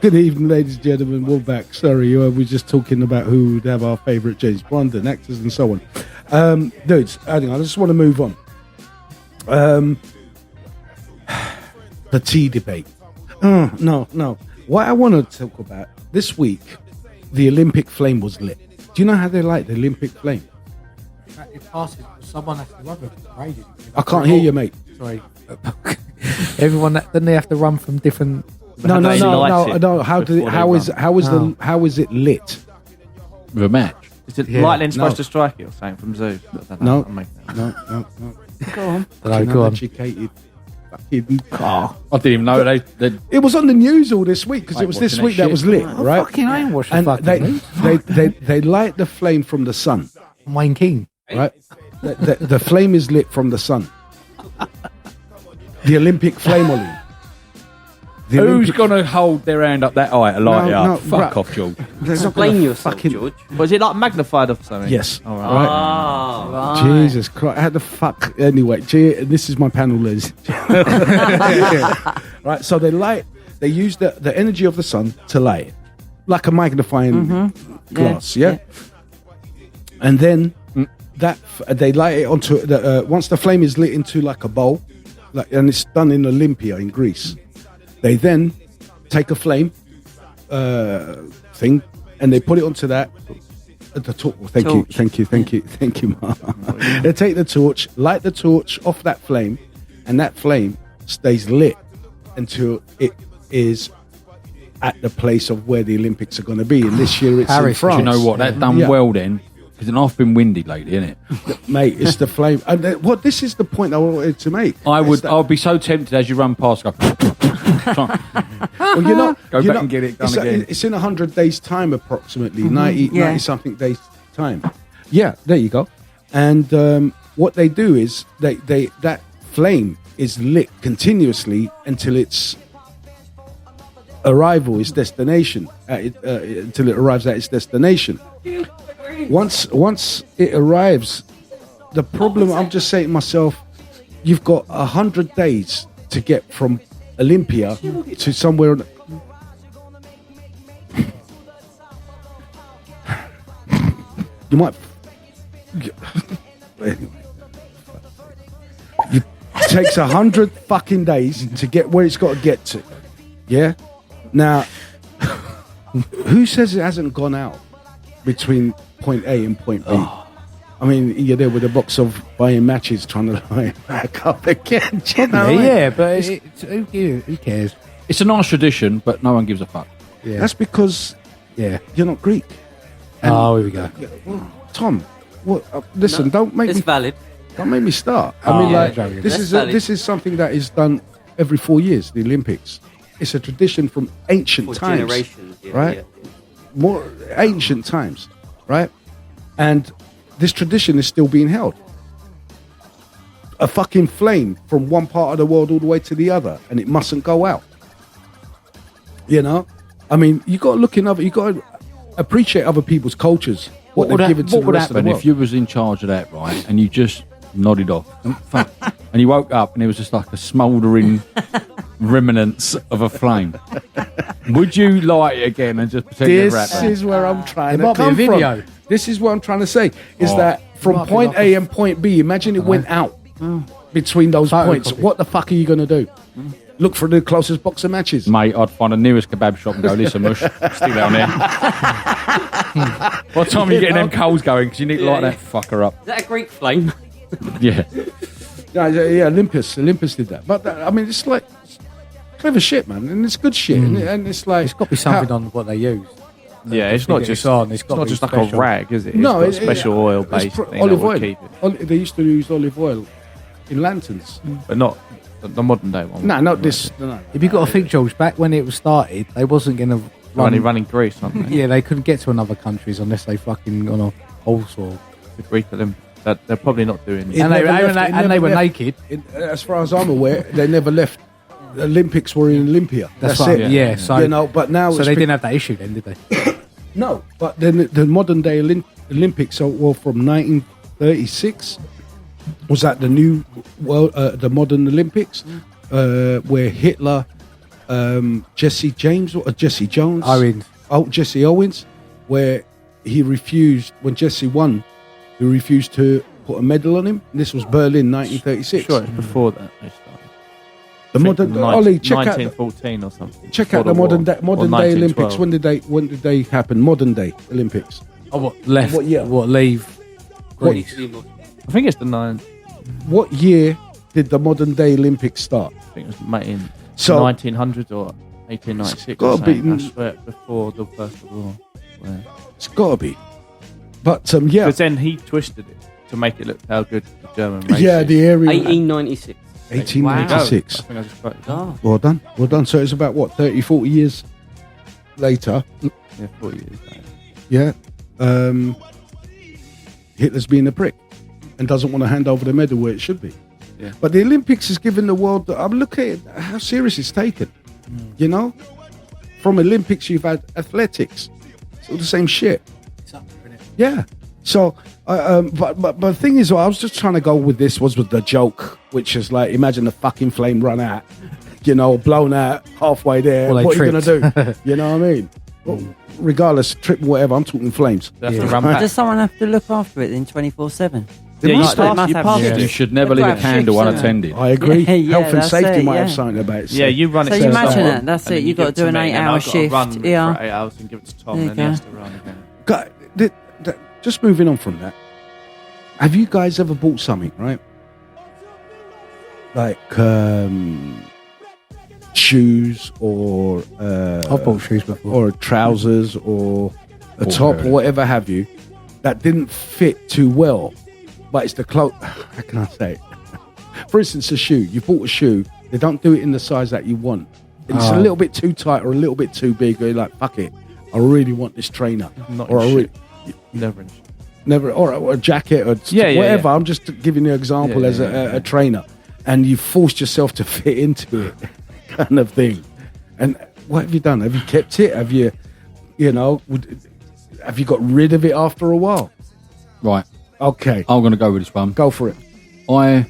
Good evening, ladies and gentlemen. We're back. Sorry, we're just talking about who would have our favourite James Bond and actors and so on. Dudes, I just want to move on. The tea debate. No. What I want to talk about this week, the Olympic flame was lit. Do you know how they light the Olympic flame? It passes. Someone has to run with it. Right? I can't hear you, mate. Sorry. Everyone, then they have to run from different. No. How is it lit? With a match. Is it lightning supposed to strike it or something from Zeus? No. Go on. Go on. Educated fucking car. I didn't even know they It was on the news all this week because it was this week that was lit, right? Fucking I ain't watching And fucking they light the flame from the sun, Wayne King. right? The flame is lit from the sun. The Olympic flame, Ollie. Who's going to hold their hand up that high to light it up? Fuck off, George. Explain yourself, George. Was it like magnified or something? Yes. All right. Right. Jesus Christ. How the fuck? Anyway, this is my panel, Liz. Right. So they use the energy of the sun to light it. Like a magnifying glass. Yeah. And then they light it onto once the flame is lit into like a bowl, and it's done in Olympia in Greece. They then take a flame thing and they put it onto that. Thank you, Ma. They take the torch, light the torch off that flame, and that flame stays lit until it is at the place of where the Olympics are going to be. And this year it's in France. Do you know what? That done well then. Because I've been windy lately, isn't it? Mate, it's the flame. And this is the point I wanted to make. I'd be so tempted as you run past, go. Well, go back and get it done again. It's in 100 days' time, approximately 90 something days' time. Yeah, there you go. And what they do is that flame is lit continuously until its arrival, its destination, until it arrives at its destination. Once it arrives, the problem, I'm just saying to myself, you've got 100 days to get from Olympia to somewhere. You might. Anyway, it takes 100 fucking days to get where it's got to get to. Yeah. Now, who says it hasn't gone out between point A and point B? I mean, you're there with a box of buying matches trying to line back up again. You know? Yeah, but who cares? It's a nice tradition, but no one gives a fuck. Yeah. That's because you're not Greek. And here we go. Tom, listen, don't make it's me valid. Don't make me start. I mean, this is something that is done every 4 years. The Olympics. It's a tradition from ancient times, generations, right? More ancient times, right? And this tradition is still being held. A fucking flame from one part of the world all the way to the other, and it mustn't go out. You know, I mean, you got to look in you got to appreciate other people's cultures. What they've given to the rest of the world. If you was in charge of that, right, and you just nodded off, and you woke up and it was just like a smouldering remnants of a flame? Would you light it again and just pretend you're This is where I'm trying It to might be a come video. from. This is what I'm trying to say. Is that from point A and point B, imagine it went out between those points. What the fuck are you going to do? Look for the closest box of matches. Mate, I'd find the nearest kebab shop and go, listen, Mush, stick down there. What time are you getting them coals going? Because you need to light that fucker up. Is that a Greek flame? Yeah. Yeah, Olympus did that. But I mean, it's like clever shit, man, and it's good shit. And it's like It's got to be something on what they use. Yeah, it's not just It's not just like special. a rag, is it? No, it's got special oil based thing olive that will oil. keep it. They used to use olive oil in lanterns. But not the modern day one. No, not this. No. If you got to think, George, back when it was started, they wasn't going to running Greece, aren't they? Yeah, they couldn't get to another countries unless they fucking gone off whole soil. The Greek Olympics. They're probably not doing It And they were naked. As far as I'm aware, they never left. The Olympics were in Olympia. That's right. it. Yeah. So you know, but now so they didn't have that issue then, did they? No, but then the modern day Olympics were from 1936. Was that the new world, the modern Olympics, where Hitler Jesse James or Jesse Jones. Owens. Oh, Jesse Owens, where he refused, when Jesse won, he refused to put a medal on him. And this was Berlin, 1936. Sure, it's before that they started. The modern Ollie, check out 1914 or something. check out the Before modern war. day, Or modern day Olympics. 1912. When did they happen? Modern day Olympics. Oh, what left? What year? What leave? Greece. I think it's the 9. What year did the modern day Olympics start? I think it was made in So 1900 or 1896. It's gotta or something. be- I swear before the First World War. it's got to be. But yeah, Because then he twisted it to make it look how good the German race yeah, is. the area 1896. 1896. I think I just quoted that. Oh, Well done, well done. So it's about what 30, 40 years later. Yeah, 40 years later. Yeah, Hitler's being a prick and doesn't want to hand over the medal where it should be. Yeah. But the Olympics has given the world. I'm looking at how serious it's taken. You know, from Olympics you've had athletics. It's all the same shit. Yeah. So, but the thing is, I was just trying to go with this was with the joke, which is like, imagine the fucking flame run out, you know, blown out halfway there. Well, they what are you gonna tripped. do? You know what I mean? Well, regardless, trip, whatever. I'm talking flames. They have to run back. does someone have to look after it in 24/7? Yeah, you must- pass- they must you have pass shifts. You should never They've leave got a to have candle shifts, haven't unattended. I agree. Yeah, Health and that's safety it, might have yeah. something about it. Yeah, you run it. So to you imagine someone, it, that's and it, then you've give got to it do an me, and 8-hour I've got to run shift, yeah. for 8 hours and give it to Tom, There and you then he go. has to run again. Just moving on from that. Have you guys ever bought something, right? Like shoes or I've bought shoes before. or trousers or a Or top shirt. or whatever have you that didn't fit too well, but it's the clothes. How can I say it? For instance, a shoe. You bought a shoe. They don't do it in the size that you want. It's a little bit too tight or a little bit too big. Or you're like, fuck it. I really want this trainer. Not or in I shit. really, Never in shit. never or a jacket or Yeah, whatever. yeah. I'm just giving you an example Yeah, as yeah, a trainer, and you forced yourself to fit into it, kind of thing. And what have you done? Have you kept it? Have you, have you got rid of it after a while? Right, Okay, I'm going to go with this one. go for it. I'd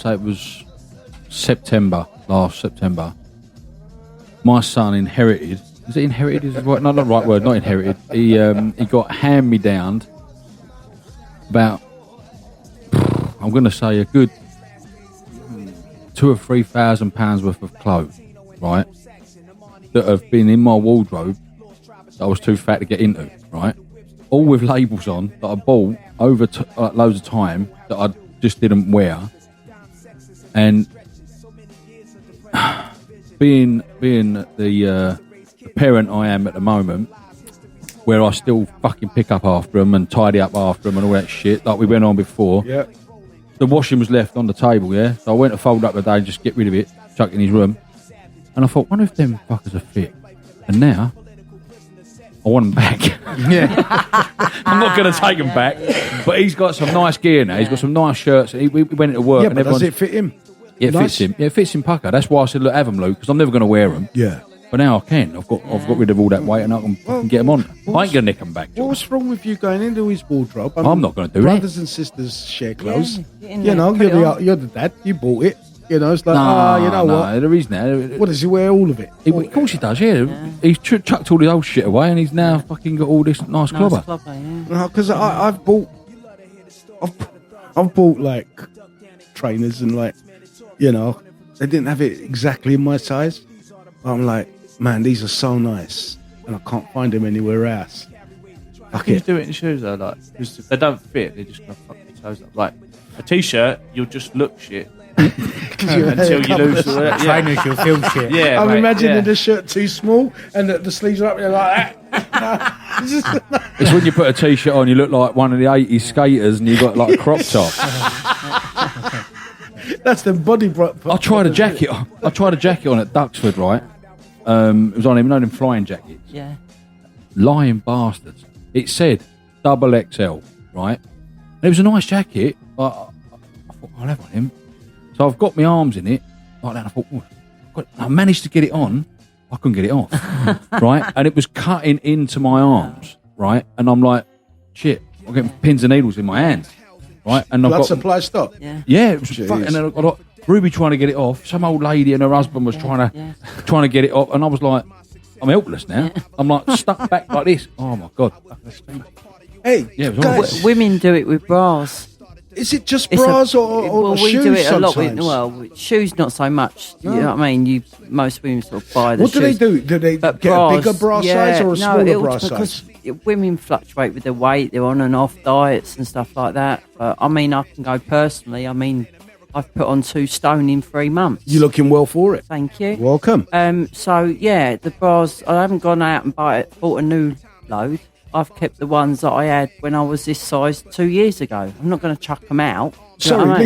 say it was last September. My son inherited. Is it inherited? Is it right? No, not the right word. Not inherited. He got hand me down about. I'm going to say a good £2,000 or £3,000 worth of clothes, right? That have been in my wardrobe that I was too fat to get into, right? All with labels on that I bought over loads of time that I just didn't wear, and being the parent I am at the moment, where I still fucking pick up after them and tidy up after them and all that shit like we went on before. Yeah, The washing was left on the table, yeah. So I went to fold up the day and just get rid of it, chuck it in his room, and I thought, wonder if them fuckers are fit. And now I want them back. I'm not going to take them back, but he's got some nice gear now. He's got some nice shirts. We went into work, yeah, and but does everyone's. it fit him? Yeah, it Nice? fits him. Yeah, it fits him pucker. That's why I said, look, have them, Luke, because I'm never going to wear them. Yeah. But now I can. I've got rid of all that weight, and I can fucking get them on. I ain't going to nick them back. George. What's wrong with you going into his wardrobe? I'm not gonna do that. Brothers and sisters share clothes. get in You there, know, put it on. you're the dad. You bought it. You know, it's like, you know no, what? there is now. What does he wear? All of it. Of course he does, yeah. He's chucked all his old shit away, and he's now fucking got all this nice clobber. yeah. Because I've bought like trainers and like, you know, they didn't have it exactly in my size. I'm like, man, these are so nice, and I can't find them anywhere else. Fuck Can you it. do it in shoes though? Like, because if they don't fit, they're just gonna fuck your toes up. Like a t-shirt, you'll just look shit until you lose. Trainers, you'll feel shit. Yeah, I'm mate, imagining yeah. the shirt too small and the sleeves are up there like that. It's when you put a t-shirt on, you look like one of the 80s skaters, and you got like a crop top. That's the body. I tried a jacket. I tried a jacket on at Duxford, right? It was on him, them flying jackets. Yeah. Lying bastards. It said double XL, right? And it was a nice jacket, but I thought, I'll have one of him. So I've got my arms in it, like that. I thought, I managed to get it on. I couldn't get it off, right? And it was cutting into my arms, right? And I'm like, shit, I'm getting pins and needles in my hands. right? And I've Blood got supply stop. Yeah. it was Jeez. and then I got Ruby trying to get it off. Some old lady and her husband was trying to get it off, and I was like, I'm helpless now. I'm like stuck back like this. Oh my god! Hey, Yeah, it was guys, Women do it with bras. is it just It's bras or well, shoes we do it a lot with, sometimes? well, shoes not so much. You know what I mean? Most women sort of buy the What do shoes. they do? Do they But get bras, a bigger bra size or a smaller it'll- bra because size? women fluctuate with their weight. They're on and off diets and stuff like that. But I mean, I can go personally. I mean, I've put on 2 stone in 3 months. You're looking well for it. Thank you. Welcome. So yeah, the bras. I haven't gone out and bought a new load. I've kept the ones that I had when I was this size 2 years ago. I'm not going to chuck them out. Do you know Sorry, what I mean?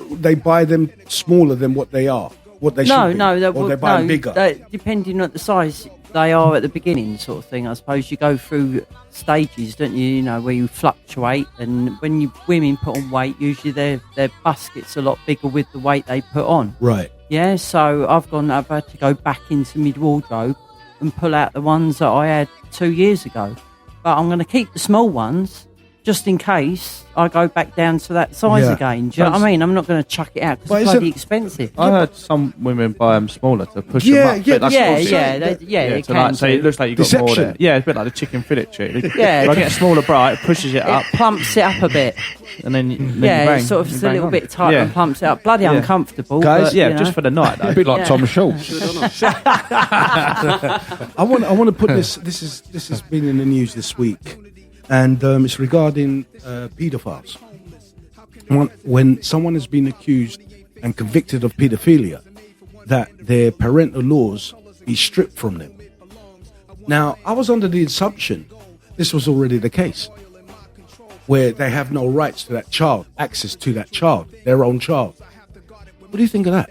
Lisa, they buy them smaller than what they are, what they should be. Or they buy them bigger. Depending on the size they are at the beginning, sort of thing. I suppose you go through stages, don't you? You know, where you fluctuate, and when women put on weight, usually their bust gets a lot bigger with the weight they put on. Right. Yeah, so I've had to go back into mid wardrobe and pull out the ones that I had 2 years ago. But I'm going to keep the small ones just in case I go back down to that size Yeah. again. Do you know what I mean? I'm not going to chuck it out because But it's isn't- bloody expensive. I heard some women buy them smaller to push Yeah, them up. yeah, Bit like Yeah, sausage. yeah, they so, can so it do. looks like you've got more Deception. there. Yeah, it's a bit like the chicken fillet trick. Yeah. If I get a smaller bra, it pushes it up, It plumps it up a bit. and then you Yeah, bang, it sort of you is a bang little on. bit tight Yeah. and plumps it up. Bloody Yeah. uncomfortable. Guys, but, Yeah, you know. just for the night though. A bit like Yeah. Thomas Schultz. I want to put this. This has been in the news this week, and it's regarding paedophiles. When someone has been accused and convicted of paedophilia, that their parental laws be stripped from them. Now, I was under the assumption this was already the case, where they have no rights to that child, access to that child, their own child. What do you think of that?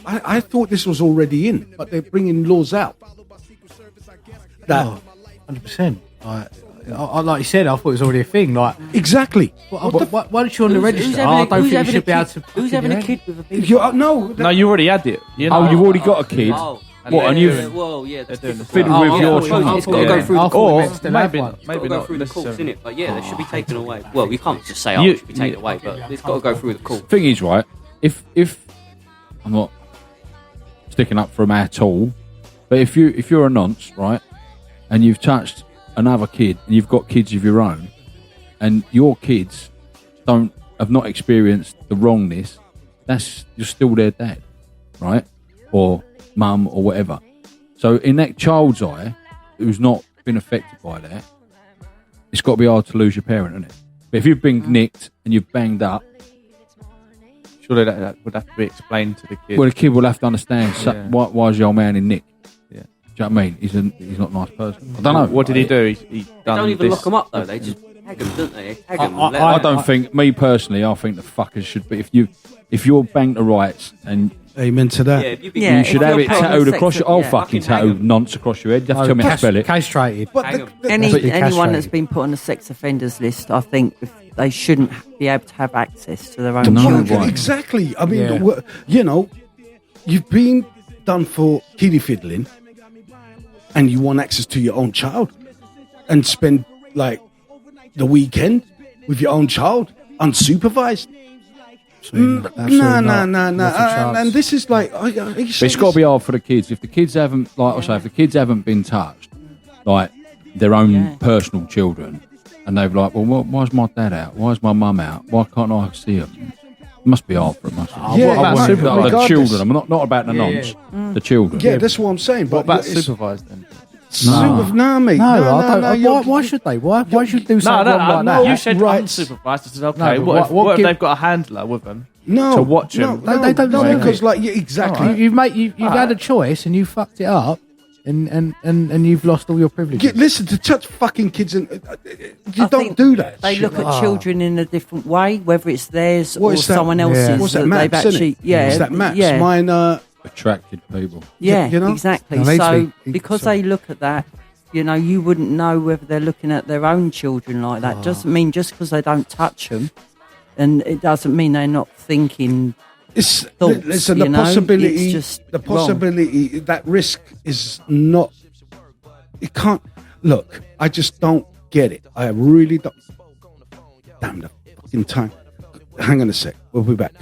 I thought this was already in, but they're bringing laws out. That 100%. Like you said, I thought it was already a thing. Like, exactly. once you're on the register, I don't think you should be able to. Who's having a kid with a baby? No, No, you already had it. You know? Oh, you've already got a kid. What? And you've Well, yeah, They're doing the fiddled with your child. It's got to go through the I thought court. we Or meant still have maybe, one. maybe Got to go not through the courts, necessarily. innit? Like, yeah, they should be taken away. Well, you can't just say, oh, You- it should be taken away, but it's got to go through the court. Thing is, right? If I'm not sticking up for him at all, but if you're a nonce, right, and you've touched another kid and you've got kids of your own, and your kids have not experienced the wrongness, you're still their dad, right, or mum or whatever. So in that child's eye, who's not been affected by that, it's got to be hard to lose your parent, isn't it? But if you've been nicked and you've banged up, Surely that would have to be explained to the kid. well, the kid will have to understand Yeah. why is your old man in nick. Yeah. Do you know what I mean? He's not a nice person. I don't know. What did he do? He They done don't even this. lock them up, though. They just tag them, don't they? They tag them. I don't think, me personally, I think the fuckers should be, if you're banged to rights and amen to that. Yeah, if you've been Yeah, you should if have you're it paying tattooed sex- across your, I'll yeah. fucking Fucking hang tattoo 'em. nonce across your head. You have to tell me how to spell it. Castrated. But Hang 'em. But Anyone you're castrated. that's been put on the sex offenders list, I think they shouldn't be able to have access to their own No, children. right. Exactly. I mean, Yeah. You've been done for kiddie fiddling, and you want access to your own child, and spend like the weekend with your own child unsupervised. No. And this is like, But it's got to be hard for the kids. If the kids haven't, like I say, if the kids haven't been touched, like their own Yeah. personal children, and they've like, well, why's my dad out? Why's my mum out? Why can't I see them? It must be hard for them. Mustn't it? Yeah, I about want the regardless. children. I'm not about the Yeah, nonce. The children. Yeah, that's what I'm saying. What But about supervised then? Nah, mate. No, I don't. you're- Why should they? Why should they do No, something like that? You said Rights. unsupervised. I said, okay, No, but what what if give- they've got a handler with them? No, to watch no, him? no, They don't no, know. because like exactly. You've had a choice and you fucked it up, and you've lost all your privileges. Listen, to touch fucking kids, and you I don't think do that. They shit. look at children in a different way, whether it's theirs What or is that? someone else's. Yeah. What's that, they've maps? Isn't actually, it? yeah, It's that maps. yeah, Mine. Attracted people. yeah, you know? exactly. No, they So speak- because sorry. they look at that, you wouldn't know whether they're looking at their own children like that. Doesn't mean just because they don't touch them, and it doesn't mean they're not thinking. It's Thoughts, listen. you The know? possibility. It's just The wrong. possibility. That risk is not. It can't. Look, I just don't get it. I really don't. Damn the fucking time. Hang on a sec. We'll be back.